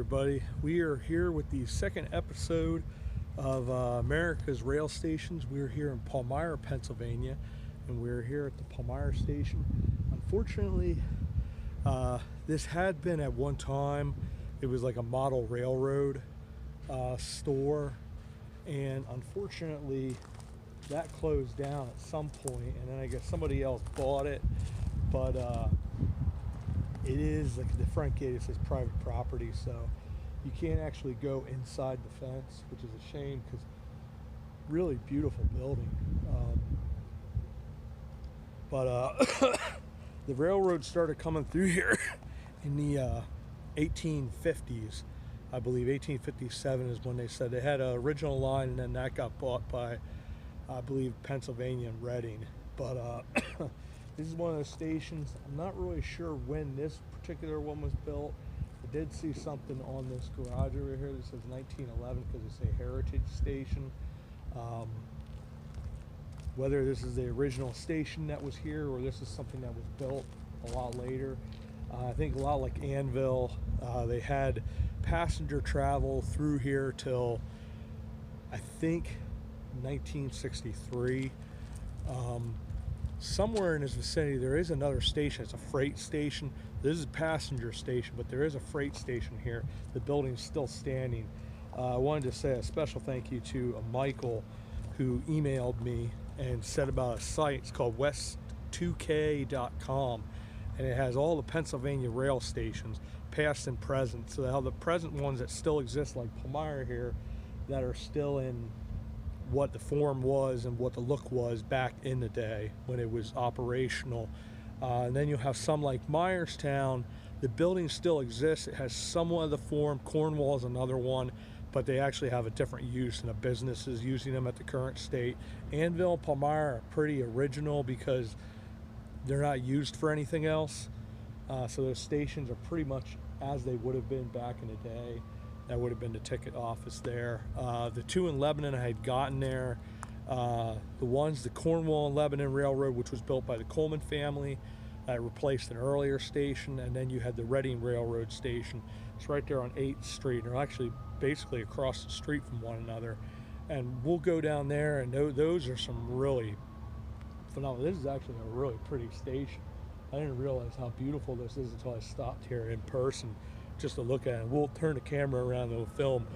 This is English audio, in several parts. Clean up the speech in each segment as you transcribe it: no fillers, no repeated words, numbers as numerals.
everybody. We are here with the second episode of America's Rail Stations. We're here in Palmyra, Pennsylvania, and we're here at the Palmyre Station. Unfortunately, this had been at one time, it was like a model railroad store, and unfortunately that closed down at some point, and then I guess somebody else bought it, but it is like the front gate, it says private property, so you can't actually go inside the fence, which is a shame because really beautiful building. The railroad started coming through here in the 1850s. I believe 1857 is when they said they had an original line, and then that got bought by, I believe, Pennsylvania and Reading. But this is one of those stations. I'm not really sure when this particular one was built. I did see something on this garage over here that says 1911 because it's a heritage station. Whether this is the original station that was here or this is something that was built a lot later. I think a lot like Annville, they had passenger travel through here till I think 1963. Somewhere in this vicinity there is another station. It's a freight station. This is a passenger station, but there is a freight station here. The building's still standing. I wanted to say a special thank you to Michael, who emailed me and said about a site. It's called west2k.com, and it has all the Pennsylvania rail stations, past and present. So they have the present ones that still exist, like Palmyra here, that are still in what the form was and what the look was back in the day when it was operational. And then you'll have some like Myerstown. The building still exists. It has somewhat of the form. Cornwall is another one, but they actually have a different use, and a business is using them at the current state. Annville and Palmyra are pretty original because they're not used for anything else. So those stations are pretty much as they would have been back in the day. That would have been the ticket office there. The two in Lebanon I had gotten there. The Cornwall and Lebanon Railroad, which was built by the Coleman family, replaced an earlier station, and then you had the Reading Railroad Station. It's right there on 8th Street. They're actually basically across the street from one another. And we'll go down there, and those are some really phenomenal. This is actually a really pretty station. I didn't realize how beautiful this is until I stopped here in person just to look at it. We'll turn the camera around and we'll film.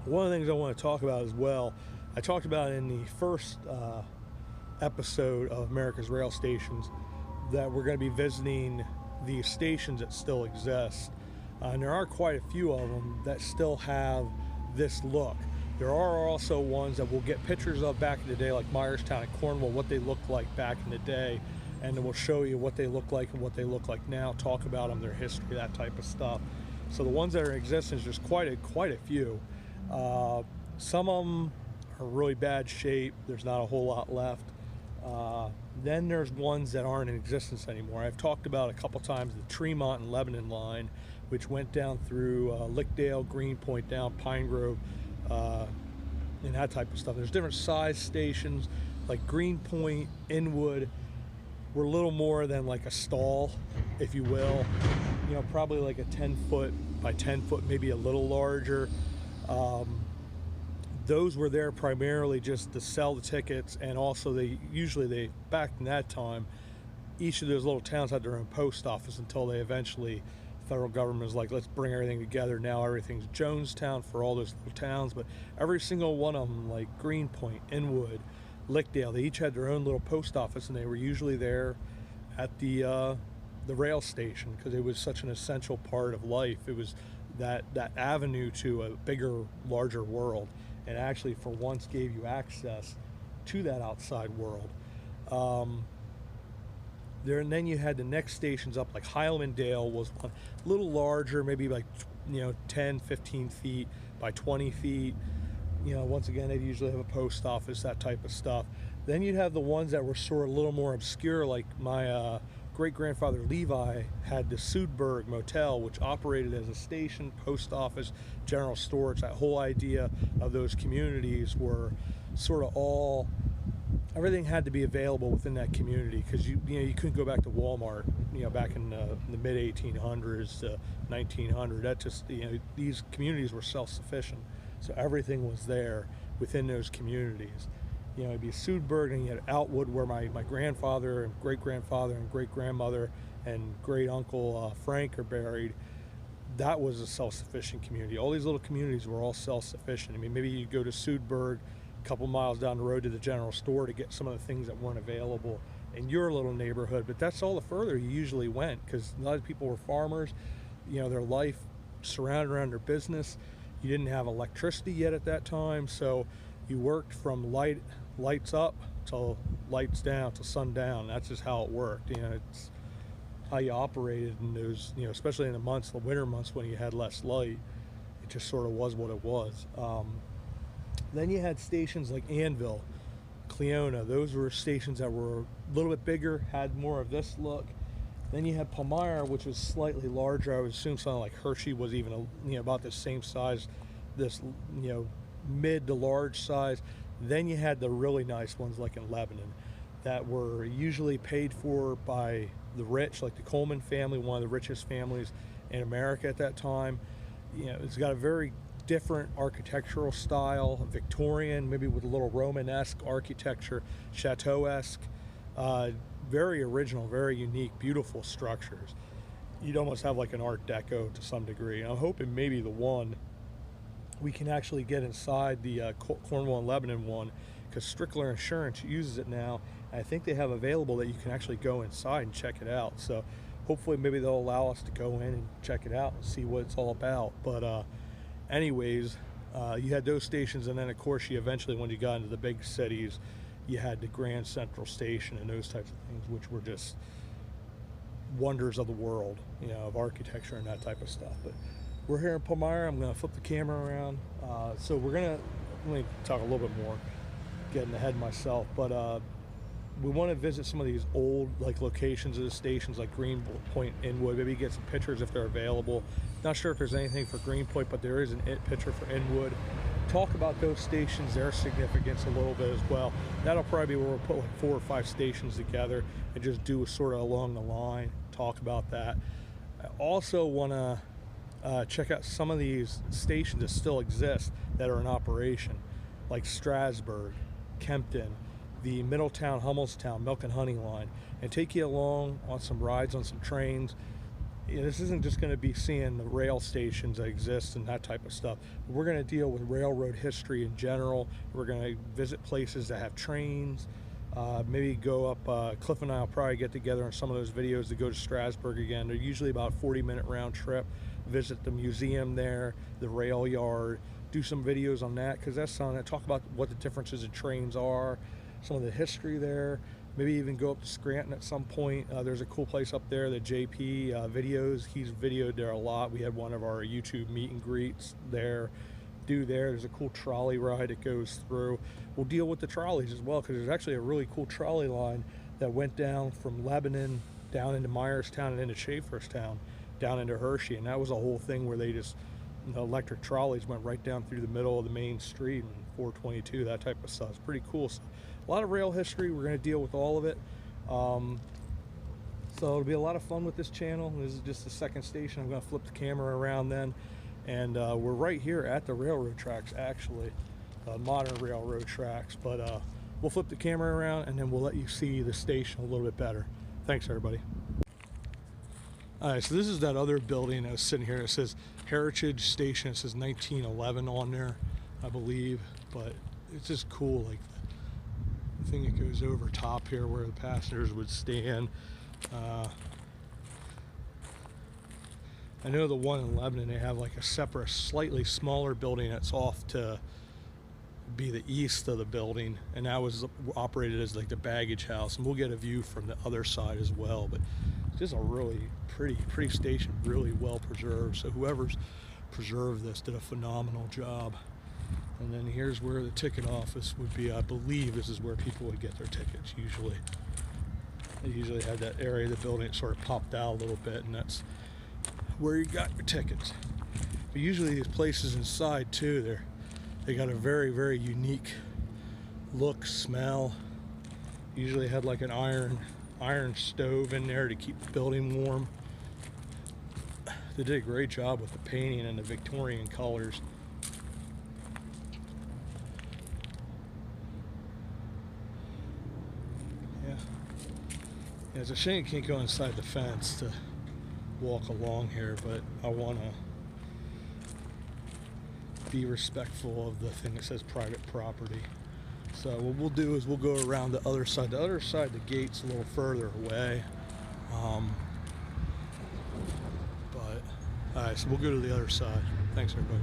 One of the things I want to talk about as well, I talked about in the first episode of America's Rail Stations that we're going to be visiting the stations that still exist. And there are quite a few of them that still have this look. There are also ones that we'll get pictures of back in the day, like Myerstown and Cornwall, what they looked like back in the day, and then we'll show you what they look like and what they look like now, talk about them, their history, that type of stuff. So the ones that are in existence, there's quite a few. Some of them are really bad shape. There's not a whole lot left. Then there's ones that aren't in existence anymore. I've talked about a couple times the Tremont and Lebanon line, which went down through Lickdale, Greenpoint, down Pine Grove, and that type of stuff. There's different size stations, like Greenpoint, Inwood, were a little more than like a stall, if you will. You know, probably like a 10-foot by 10-foot, maybe a little larger. Those were there primarily just to sell the tickets, and also they back in that time, each of those little towns had their own post office until they eventually, the federal government was like, let's bring everything together. Now everything's Jonestown for all those little towns, but every single one of them, like Greenpoint, Inwood, Lickdale, they each had their own little post office, and they were usually there at the rail station because it was such an essential part of life. It was that avenue to a bigger, larger world, and actually for once gave you access to that outside world. And then you had the next stations up, like Highlandale was one, a little larger, maybe like 10, 15 feet by 20 feet. Once again, they'd usually have a post office, that type of stuff. Then you'd have the ones that were sort of a little more obscure, like my great-grandfather Levi had the Sudberg Motel, which operated as a station, post office, general store. It's that whole idea of those communities were sort of all everything had to be available within that community, because you couldn't go back to Walmart, back in the mid 1800s to 1900. That just, these communities were self-sufficient, so everything was there within those communities. It'd be Sudburg, and you had Outwood, where my grandfather and great-grandfather and great-grandmother and great-uncle Frank are buried. That was a self-sufficient community. All these little communities were all self-sufficient. I mean, maybe you go to Sudburg, a couple miles down the road to the general store to get some of the things that weren't available in your little neighborhood, but that's all the further you usually went, because a lot of people were farmers. Their life surrounded around their business. You didn't have electricity yet at that time, so you worked from lights up till lights down till sundown. That's just how it worked. It's how you operated in those, especially in the winter months when you had less light. It just sort of was what it was. Then you had stations like Annville, Cleona. Those were stations that were a little bit bigger, had more of this look. Then you had Palmyra, which was slightly larger. I would assume something like Hershey was even about the same size, this mid to large size. Then you had the really nice ones like in Lebanon, that were usually paid for by the rich, like the Coleman family, one of the richest families in America at that time. It's got a very different architectural style, Victorian, maybe with a little Romanesque architecture, chateau-esque, very original, very unique, beautiful structures. You'd almost have like an Art Deco to some degree. And I'm hoping maybe the one we can actually get inside the Cornwall and Lebanon one, because Strickler Insurance uses it now, and I think they have available that you can actually go inside and check it out. So hopefully maybe they'll allow us to go in and check it out and see what it's all about. But anyways, you had those stations, and then of course eventually when you got into the big cities, you had the Grand Central Station and those types of things, which were just wonders of the world, of architecture and that type of stuff. But we're here in Palmyra. I'm going to flip the camera around. So let me talk a little bit more, getting ahead of myself, but we want to visit some of these old locations of the stations, like Greenpoint, Inwood, maybe get some pictures if they're available. Not sure if there's anything for Greenpoint, but there is an picture for Inwood. Talk about those stations, their significance a little bit as well. That'll probably be where we'll put like 4 or 5 stations together and just do a sort of along the line, talk about that. I also want to check out some of these stations that still exist that are in operation, like Strasburg, Kempton, the Middletown, Hummelstown, Milk and Honey line, and take you along on some rides on some trains. This isn't just going to be seeing the rail stations that exist and that type of stuff. We're going to deal with railroad history in general. We're going to visit places that have trains. Maybe go up, Cliff and I will probably get together on some of those videos to go to Strasburg again. They're usually about a 40-minute round trip. Visit the museum there, the rail yard, do some videos on that, because that's something that talk about what the differences in trains are, some of the history there. Maybe even go up to Scranton at some point. There's a cool place up there, the JP videos. He's videoed there a lot. We had one of our YouTube meet and greets there. There's a cool trolley ride that goes through. We'll deal with the trolleys as well, because there's actually a really cool trolley line that went down from Lebanon down into Myerstown and into Schaeferstown down into Hershey, and that was a whole thing where they just, electric trolleys went right down through the middle of the main street and 422, that type of stuff. It's pretty cool. So, a lot of rail history. We're going to deal with all of it. So it'll be a lot of fun with this channel. This is just the second station. I'm going to flip the camera around then, and we're right here at the railroad tracks, actually, modern railroad tracks. But we'll flip the camera around, and then we'll let you see the station a little bit better. Thanks, everybody. All right, so this is that other building that was sitting here. It says Heritage Station. It says 1911 on there, I believe. But it's just cool, like the thing that goes over top here where the passengers would stand. I know the one in Lebanon, they have like a separate, slightly smaller building that's off to be the east of the building, and that was operated as like the baggage house, and we'll get a view from the other side as well. But it's just a really pretty station, really well preserved. So whoever's preserved this did a phenomenal job. And then here's where the ticket office would be. I believe this is where people would get their tickets usually. They usually had that area of the building that sort of popped out a little bit, and that's where you got your tickets. But usually these places inside too, they got a very, very unique look, smell. Usually had like an iron stove in there to keep the building warm. They did a great job with the painting and the Victorian colors. Yeah, it's a shame you can't go inside the fence to walk along here, but I want to be respectful of the thing that says private property. So what we'll do is we'll go around the other side. The other side, the gate's a little further away. All right, so we'll go to the other side. Thanks, everybody.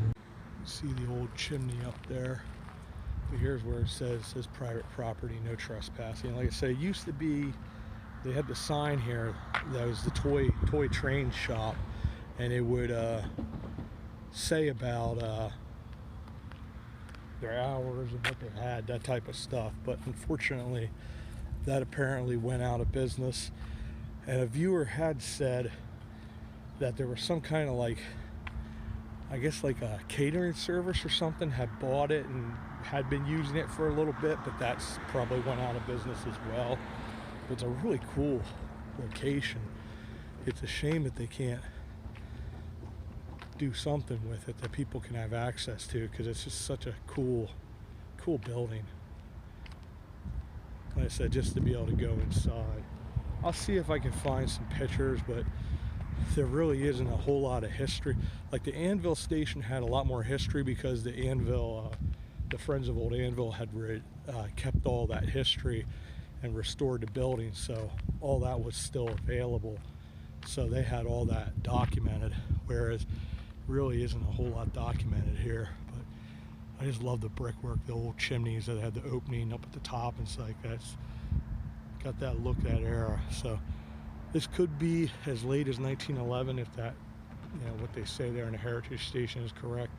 See the old chimney up there. But here's where it says private property, no trespassing. Like I say, it used to be, they had the sign here that was the toy train shop, and it would say about their hours and what they had, that type of stuff. But unfortunately, that apparently went out of business. And a viewer had said that there was some kind of like, I guess like a catering service or something had bought it and had been using it for a little bit, but that's probably went out of business as well. But it's a really cool location. It's a shame that they can't do something with it that people can have access to, because it's just such a cool building. Like I said, just to be able to go inside. I'll see if I can find some pictures, but there really isn't a whole lot of history. Like the Annville station had a lot more history because the Annville, the Friends of Old Annville had kept all that history and restored the building, so all that was still available. So they had all that documented, whereas really isn't a whole lot documented here. But I just love the brickwork, the old chimneys that had the opening up at the top and stuff like that. It's got that look, that era. So this could be as late as 1911 if that, what they say there in the Heritage Station is correct.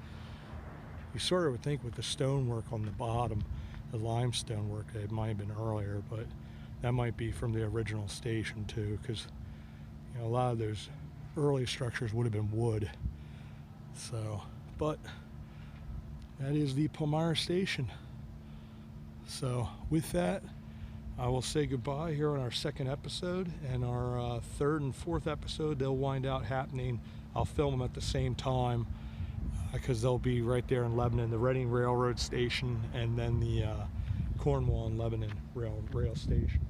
You sort of would think with the stonework on the bottom, the limestone work, it might have been earlier, but that might be from the original station too, because a lot of those early structures would have been wood. So, but that is the Palmyre Station. So with that, I will say goodbye here on our second episode, and our third and fourth episode, they'll wind out happening. I'll film them at the same time because they'll be right there in Lebanon, the Reading Railroad Station, and then the Cornwall and Lebanon rail station.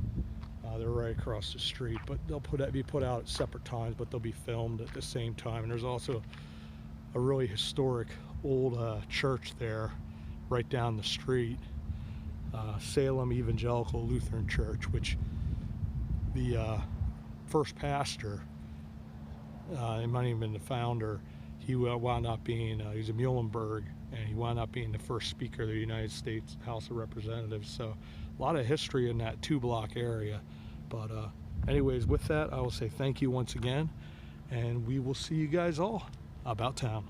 They're right across the street, but they'll be put out at separate times, but they'll be filmed at the same time. And there's also a really historic old church there right down the street. Salem Evangelical Lutheran Church, which the first pastor, it might have been the founder, he wound up being, he's a Muhlenberg, and he wound up being the first Speaker of the United States House of Representatives. So a lot of history in that 2-block area. But anyways, with that, I will say thank you once again, and we will see you guys all about town.